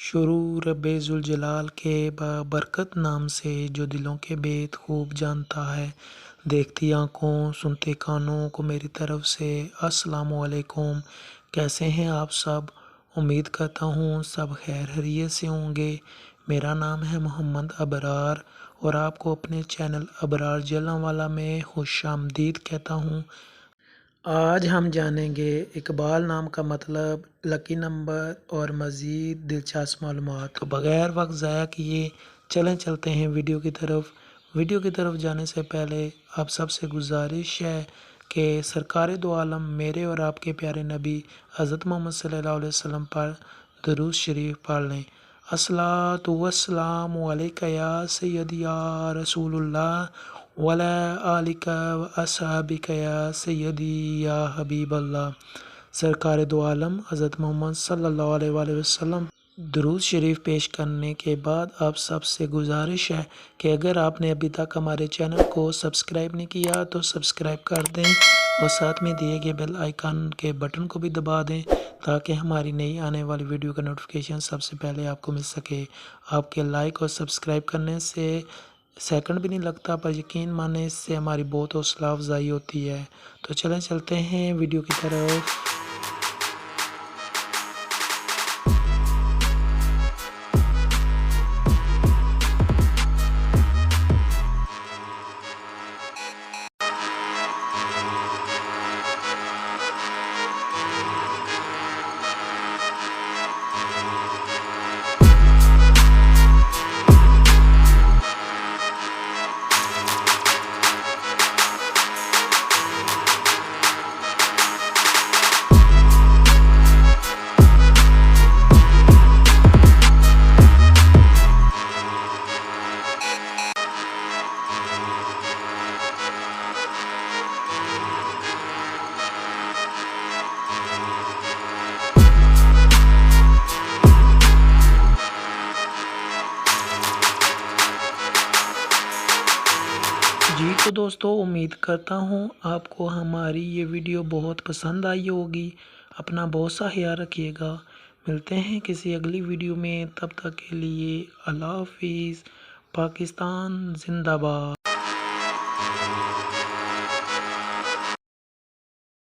شروع رب ذوالجلال کے بابرکت نام سے جو دلوں کے بید خوب جانتا ہے۔ دیکھتی آنکھوں سنتے کانوں کو میری طرف سے السلام علیکم۔ کیسے ہیں آپ سب؟ امید کرتا ہوں سب خیر خیریت سے ہوں گے۔ میرا نام ہے محمد ابرار اور آپ کو اپنے چینل ابرار جلانوالہ میں خوش آمدید کہتا ہوں۔ آج ہم جانیں گے اقبال نام کا مطلب، لکی نمبر اور مزید دلچسپ معلومات۔ تو بغیر وقت ضائع کیے چلتے ہیں ویڈیو کی طرف جانے سے پہلے آپ سب سے گزارش ہے کہ سرکار دو عالم میرے اور آپ کے پیارے نبی حضرت محمد صلی اللہ علیہ وسلم پر درود شریف پڑھ لیں۔ الصلاۃ والسلام علیک یا سیدی یا رسول اللہ وعلی آلک و اصحابک یا سیدی یا حبیب اللہ۔ سرکار دو عالم حضرت محمد صلی اللہ علیہ وآلہ وسلم درود شریف پیش کرنے کے بعد آپ سب سے گزارش ہے کہ اگر آپ نے ابھی تک ہمارے چینل کو سبسکرائب نہیں کیا تو سبسکرائب کر دیں اور ساتھ میں دیے گئے بیل آئیکن کے بٹن کو بھی دبا دیں تاکہ ہماری نئی آنے والی ویڈیو کا نوٹیفیکیشن سب سے پہلے آپ کو مل سکے۔ آپ کے لائک اور سبسکرائب کرنے سے سیکنڈ بھی نہیں لگتا، پر یقین مانیں اس سے ہماری بہت حوصلہ افزائی ہوتی ہے۔ تو چلتے ہیں ویڈیو کی طرف۔ جی تو دوستو، امید کرتا ہوں آپ کو ہماری یہ ویڈیو بہت پسند آئی ہوگی۔ اپنا بہت سا خیال رکھیے گا۔ ملتے ہیں کسی اگلی ویڈیو میں، تب تک کے لیے اللہ حافظ۔ پاکستان زندہ باد۔